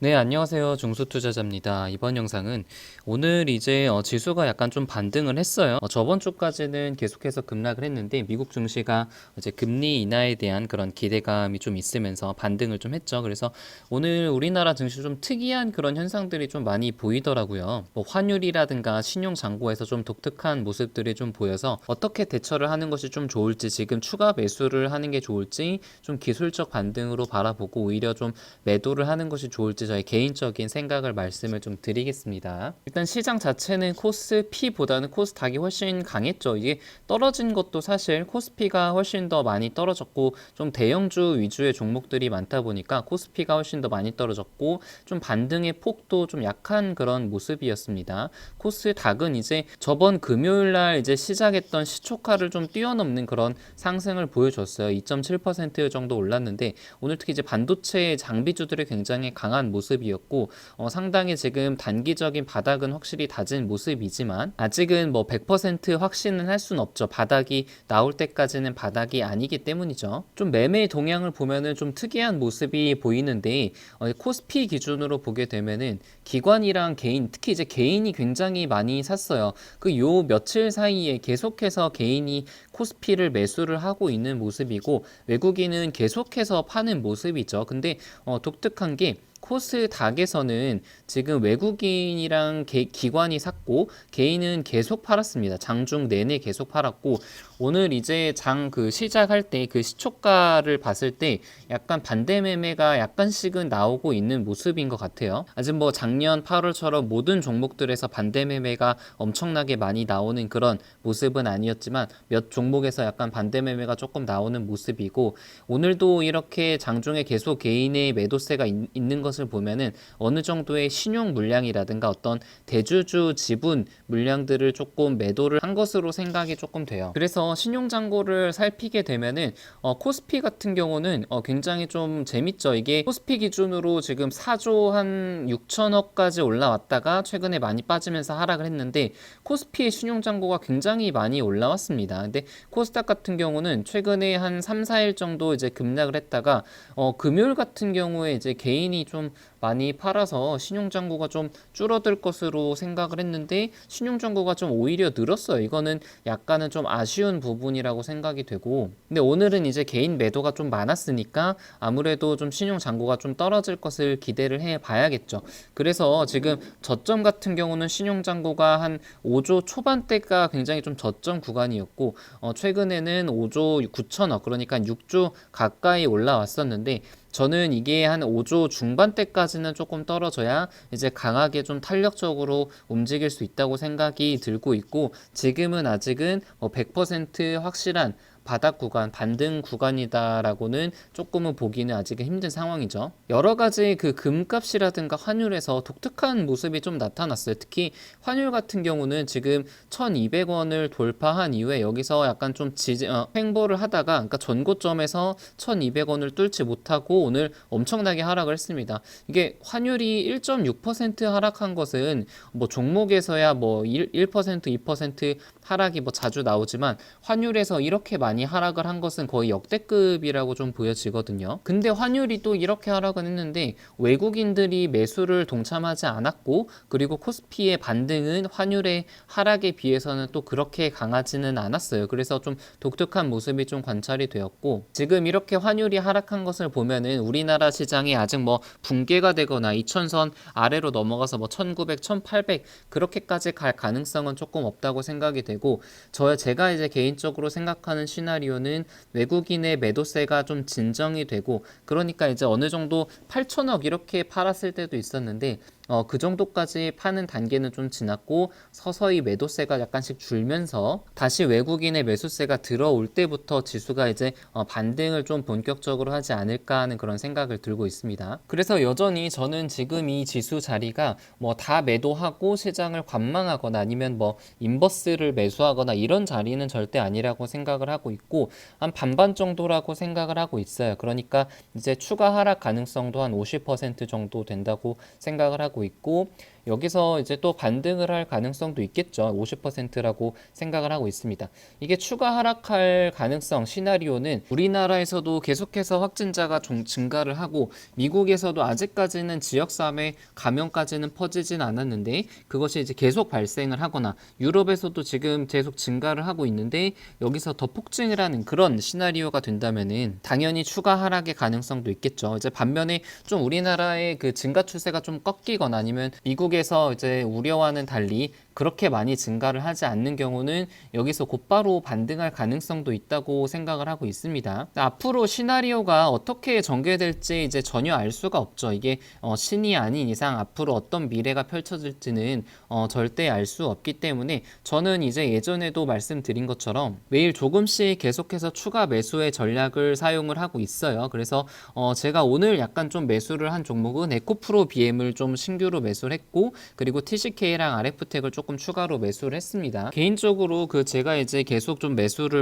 네, 안녕하세요. 중수투자자입니다. 이번 영상은 오늘 이제 지수가 약간 좀 반등을 했어요. 저번 주까지는 계속해서 급락을 했는데 미국 증시가 이제 금리 인하에 대한 그런 기대감이 좀 있으면서 반등을 좀 했죠. 그래서 오늘 우리나라 증시 좀 특이한 그런 현상들이 좀 많이 보이더라고요. 뭐 환율이라든가 신용 잔고에서 좀 독특한 모습들이 좀 보여서 어떻게 대처를 하는 것이 좀 좋을지, 지금 추가 매수를 하는 게 좋을지, 좀 기술적 반등으로 바라보고 오히려 좀 매도를 하는 것이 좋을지 저의 개인적인 생각을 말씀을 좀 드리겠습니다. 일단 시장 자체는 코스피보다는 코스닥이 훨씬 강했죠. 이게 떨어진 것도 사실 코스피가 훨씬 더 많이 떨어졌고 좀 대형주 위주의 종목들이 많다 보니까 코스피가 훨씬 더 많이 떨어졌고 좀 반등의 폭도 좀 약한 그런 모습이었습니다. 코스닥은 이제 저번 금요일 날 이제 시작했던 시초가를 좀 뛰어넘는 그런 상승을 보여줬어요. 2.7% 정도 올랐는데 오늘 특히 이제 반도체 장비주들이 굉장히 강한 모습이었고 상당히 지금 단기적인 바닥은 확실히 다진 모습이지만 아직은 뭐 100% 확신은 할 수는 없죠. 바닥이 나올 때까지는 바닥이 아니기 때문이죠. 좀 매매 동향을 보면은 좀 특이한 모습이 보이는데 코스피 기준으로 보게 되면은 기관이랑 개인, 특히 이제 개인이 굉장히 많이 샀어요. 그 요 며칠 사이에 계속해서 개인이 코스피를 매수를 하고 있는 모습이고 외국인은 계속해서 파는 모습이죠. 근데 독특한 게 코스닥에서는 지금 외국인이랑 기관이 샀고 개인은 계속 팔았습니다. 장중 내내 계속 팔았고 오늘 이제 장 그 시작할 때 그 시초가를 봤을 때 약간 반대 매매가 약간씩은 나오고 있는 모습인 것 같아요. 아직 뭐 작년 8월처럼 모든 종목들에서 반대 매매가 엄청나게 많이 나오는 그런 모습은 아니었지만 몇 종목에서 약간 반대 매매가 조금 나오는 모습이고 오늘도 이렇게 장중에 계속 개인의 매도세가 있는 것을 보면은 어느 정도의 신용 물량이라든가 어떤 대주주 지분 물량들을 조금 매도를 한 것으로 생각이 조금 돼요. 그래서 신용 잔고를 살피게 되면은 코스피 같은 경우는 굉장히 좀 재밌죠. 이게 코스피 기준으로 지금 4조 한 6천억까지 올라왔다가 최근에 많이 빠지면서 하락을 했는데 코스피의 신용 잔고가 굉장히 많이 올라왔습니다. 근데 코스닥 같은 경우는 최근에 한 3, 4일 정도 이제 급락을 했다가 금요일 같은 경우에 이제 개인이 좀 많이 팔아서 신용잔고가 좀 줄어들 것으로 생각을 했는데 신용잔고가 좀 오히려 늘었어요. 이거는 약간은 좀 아쉬운 부분이라고 생각이 되고 근데 오늘은 이제 개인 매도가 좀 많았으니까 아무래도 좀 신용잔고가 좀 떨어질 것을 기대를 해 봐야겠죠. 그래서 지금 저점 같은 경우는 신용잔고가 한 5조 초반대가 굉장히 좀 저점 구간이었고 최근에는 5조 9천억 그러니까 6조 가까이 올라왔었는데 저는 이게 한 5조 중반대까지는 조금 떨어져야 이제 강하게 좀 탄력적으로 움직일 수 있다고 생각이 들고 있고 지금은 아직은 100% 확실한 바닥 구간, 반등 구간이다라고는 조금은 보기는 아직은 힘든 상황이죠. 여러 가지 그 금값이라든가 환율에서 독특한 모습이 좀 나타났어요. 특히 환율 같은 경우는 지금 1,200원을 돌파한 이후에 여기서 약간 좀 횡보를 하다가 그러니까 전고점에서 1,200원을 뚫지 못하고 오늘 엄청나게 하락을 했습니다. 이게 환율이 1.6% 하락한 것은 뭐 종목에서야 뭐 1%, 2% 하락이 뭐 자주 나오지만 환율에서 이렇게 많이 하락을 한 것은 거의 역대급이라고 좀 보여지거든요. 근데 환율이 또 이렇게 하락은 했는데 외국인들이 매수를 동참하지 않았고 그리고 코스피의 반등은 환율의 하락에 비해서는 또 그렇게 강하지는 않았어요. 그래서 좀 독특한 모습이 좀 관찰이 되었고 지금 이렇게 환율이 하락한 것을 보면은 우리나라 시장이 아직 뭐 붕괴가 되거나 2000선 아래로 넘어가서 뭐 1900, 1800 그렇게까지 갈 가능성은 조금 없다고 생각이 되고 제가 이제 개인적으로 생각하는 시나리오는 외국인의 매도세가 좀 진정이 되고 그러니까 이제 어느 정도 8천억 이렇게 팔았을 때도 있었는데 그 정도까지 파는 단계는 좀 지났고 서서히 매도세가 약간씩 줄면서 다시 외국인의 매수세가 들어올 때부터 지수가 이제 반등을 좀 본격적으로 하지 않을까 하는 그런 생각을 들고 있습니다. 그래서 여전히 저는 지금 이 지수 자리가 뭐 다 매도하고 시장을 관망하거나 아니면 뭐 인버스를 매수하거나 이런 자리는 절대 아니라고 생각을 하고 있고 한 반반 정도라고 생각을 하고 있어요. 그러니까 이제 추가 하락 가능성도 한 50% 정도 된다고 생각을 하고 하고 있고, 여기서 이제 또 반등을 할 가능성도 있겠죠. 50%라고 생각을 하고 있습니다. 이게 추가 하락할 가능성 시나리오는 우리나라에서도 계속해서 확진자가 증가를 하고, 미국에서도 아직까지는 지역3의 감염까지는 퍼지진 않았는데, 그것이 이제 계속 발생을 하거나, 유럽에서도 지금 계속 증가를 하고 있는데 여기서 더 폭증을 하는 그런 시나리오가 된다면은 당연히 추가 하락의 가능성도 있겠죠. 이제 반면에 좀 우리나라의 그 증가 추세가 좀 꺾이거나 아니면 미국에서 이제 우려와는 달리 그렇게 많이 증가를 하지 않는 경우는 여기서 곧바로 반등할 가능성도 있다고 생각을 하고 있습니다. 앞으로 시나리오가 어떻게 전개될지 이제 전혀 알 수가 없죠. 이게 신이 아닌 이상 앞으로 어떤 미래가 펼쳐질지는 절대 알 수 없기 때문에 저는 이제 예전에도 말씀드린 것처럼 매일 조금씩 계속해서 추가 매수의 전략을 사용을 하고 있어요. 그래서 제가 오늘 약간 좀 매수를 한 종목은 에코프로 BM을 좀 신규로 매수를 했고, 그리고 TCK랑 RF텍을 조금 추가로 매수를 했습니다. 개인적으로 제가 이제 계속 좀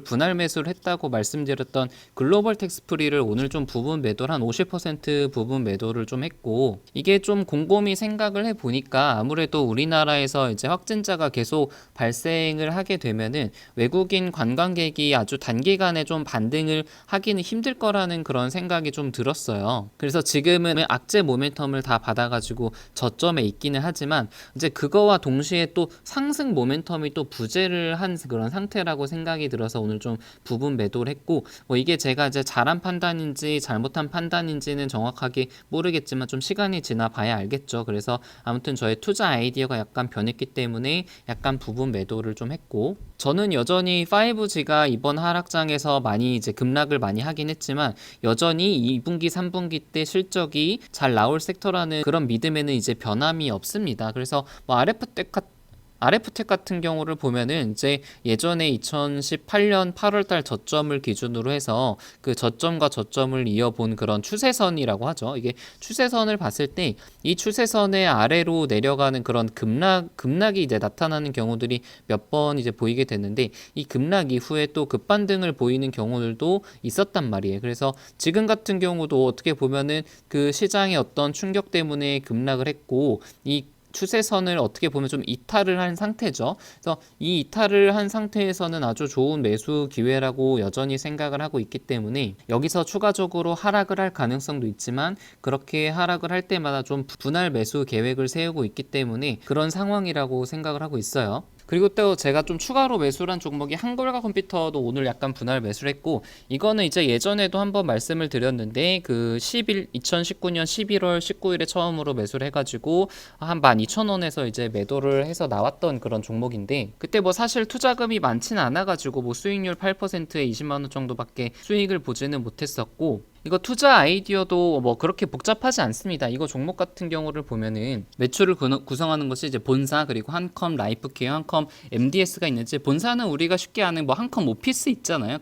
분할 매수를 했다고 말씀드렸던 글로벌 텍스프리를 오늘 좀 부분 매도를 한 50% 부분 매도를 좀 했고, 이게 좀 곰곰이 생각을 해보니까 아무래도 우리나라에서 이제 확진자가 계속 발생을 하게 되면은 외국인 관광객이 아주 단기간에 좀 반등을 하기는 힘들 거라는 그런 생각이 좀 들었어요. 그래서 지금은 악재 모멘텀을 다 받아가지고 저점에 있기는 하지만 이제 그거와 동시에 또 상승 모멘텀이 또 부재를 한 그런 상태라고 생각이 들어서 오늘 좀 부분 매도를 했고, 뭐 이게 제가 이제 잘한 판단인지 잘못한 판단인지는 정확하게 모르겠지만 좀 시간이 지나 봐야 알겠죠. 그래서 아무튼 저의 투자 아이디어가 약간 변했기 때문에 약간 부분 매도를 좀 했고, 저는 여전히 5G가 이번 하락장에서 많이 이제 급락을 많이 하긴 했지만 여전히 2분기, 3분기 때 실적이 잘 나올 섹터라는 그런 믿음에는 이제 변함이 없습니다. 그래서 뭐 RF텍 같은 경우를 보면은 이제 예전에 2018년 8월달 저점을 기준으로 해서 그 저점과 저점을 이어본 그런 추세선이라고 하죠. 이게 추세선을 봤을 때 이 추세선의 아래로 내려가는 그런 급락이 이제 나타나는 경우들이 몇 번 이제 보이게 됐는데, 이 급락 이후에 또 급반등을 보이는 경우들도 있었단 말이에요. 그래서 지금 같은 경우도 어떻게 보면은 그 시장의 어떤 충격 때문에 급락을 했고, 이 추세선을 어떻게 보면 좀 이탈을 한 상태죠. 그래서 이 이탈을 한 상태에서는 아주 좋은 매수 기회라고 여전히 생각을 하고 있기 때문에 여기서 추가적으로 하락을 할 가능성도 있지만 그렇게 하락을 할 때마다 좀 분할 매수 계획을 세우고 있기 때문에 그런 상황이라고 생각을 하고 있어요. 그리고 또 제가 좀 추가로 매수를 한 종목이 한글과 컴퓨터도 오늘 약간 분할 매수를 했고, 이거는 이제 예전에도 한번 말씀을 드렸는데 2019년 11월 19일에 처음으로 매수를 해가지고 한 12,000원에서 이제 매도를 해서 나왔던 그런 종목인데, 그때 뭐 사실 투자금이 많지는 않아가지고 뭐 수익률 8%에 20만원 정도밖에 수익을 보지는 못했었고, 이거 투자 아이디어도 뭐 그렇게 복잡하지 않습니다. 이거 종목 같은 경우를 보면은 매출을 구성하는 것이 이제 본사, 그리고 한컴 라이프케어, 한컴 MDS가 있는지, 본사는 우리가 쉽게 아는 뭐 한컴 오피스 있잖아요.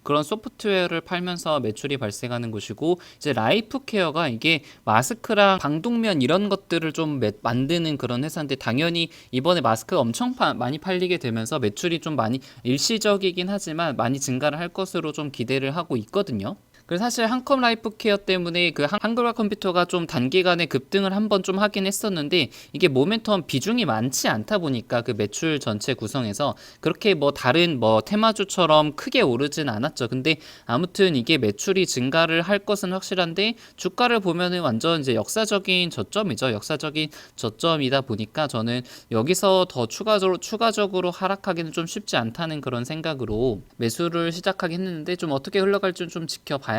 그런 소프트웨어를 팔면서 매출이 발생하는 것이고, 이제 라이프케어가 이게 마스크랑 방독면 이런 것들을 좀 만드는 그런 회사인데, 당연히 이번에 마스크가 엄청 많이 팔리게 되면서 매출이 좀 많이 일시적이긴 하지만 많이 증가를 할 것으로 좀 기대를 하고 있거든요. 그래서 사실 한컴 라이프케어 때문에 한글과 컴퓨터가 좀 단기간에 급등을 한번 좀 하긴 했었는데, 이게 모멘텀 비중이 많지 않다 보니까 그 매출 전체 구성에서 그렇게 뭐 다른 뭐 테마주처럼 크게 오르진 않았죠. 근데 아무튼 이게 매출이 증가를 할 것은 확실한데, 주가를 보면은 완전 이제 역사적인 저점이죠. 역사적인 저점이다 보니까 저는 여기서 더 추가적으로 하락하기는 좀 쉽지 않다는 그런 생각으로 매수를 시작하긴 했는데, 좀 어떻게 흘러갈지 좀 지켜봐야겠죠.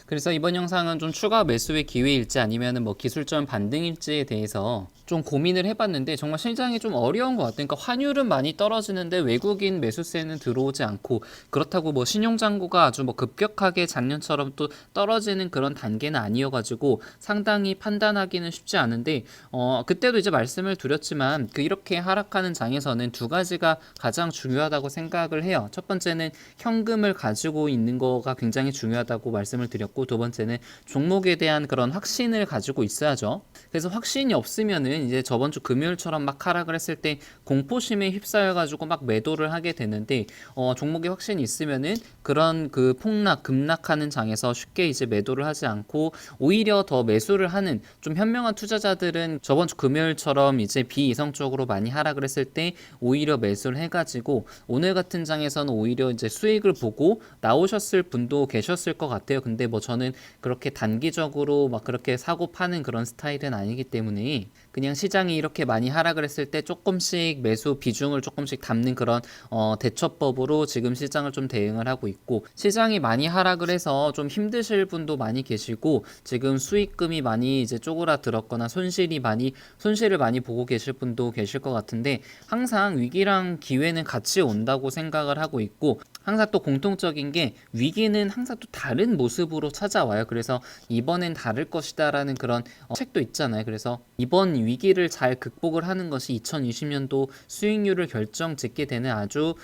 그래서 이번 영상은 좀 추가 매수의 기회일지 아니면은 뭐 기술점 반등일지에 대해서 좀 고민을 해봤는데, 정말 시장이 좀 어려운 것 같아요. 그러니까 환율은 많이 떨어지는데 외국인 매수세는 들어오지 않고, 그렇다고 뭐 신용잔고가 아주 뭐 급격하게 작년처럼 또 떨어지는 그런 단계는 아니어가지고 상당히 판단하기는 쉽지 않은데, 그때도 이제 말씀을 드렸지만 이렇게 하락하는 장에서는 두 가지가 가장 중요하다고 생각을 해요. 첫 번째는 현금을 가지고 있는 거가 굉장히 중요하다고 있다고 말씀을 드렸고, 두 번째는 종목에 대한 그런 확신을 가지고 있어야죠. 그래서 확신이 없으면은 이제 저번 주 금요일처럼 막 하락을 했을 때 공포심에 휩싸여 가지고 막 매도를 하게 되는데, 종목에 확신이 있으면은 그런 그 폭락 급락하는 장에서 쉽게 이제 매도를 하지 않고 오히려 더 매수를 하는 좀 현명한 투자자들은 저번 주 금요일처럼 이제 비이성적으로 많이 하락을 했을 때 오히려 매수를 해가지고 오늘 같은 장에서는 오히려 이제 수익을 보고 나오셨을 분도 계셨을 것 같아요. 근데 뭐 저는 그렇게 단기적으로 막 그렇게 사고 파는 그런 스타일은 아니기 때문에 그냥 시장이 이렇게 많이 하락을 했을 때 조금씩 매수 비중을 조금씩 담는 그런 대처법으로 지금 시장을 좀 대응을 하고 있고, 시장이 많이 하락을 해서 좀 힘드실 분도 많이 계시고 지금 수익금이 많이 이제 쪼그라들었거나 손실을 많이 보고 계실 분도 계실 것 같은데, 항상 위기랑 기회는 같이 온다고 생각을 하고 있고, 항상 또 공통적인 게 위기는 항상 또 다른 모습으로 찾아와요. 그래서 이번엔 다를 것이다라는 그런 책도 있잖아요. 그래서 이번 위기를 잘 극복을 하는 것이 2020년도 수익률을 결정짓게 되는 아주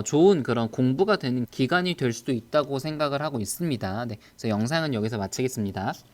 좋은 그런 공부가 되는 기간이 될 수도 있다고 생각을 하고 있습니다. 네, 그래서 영상은 여기서 마치겠습니다.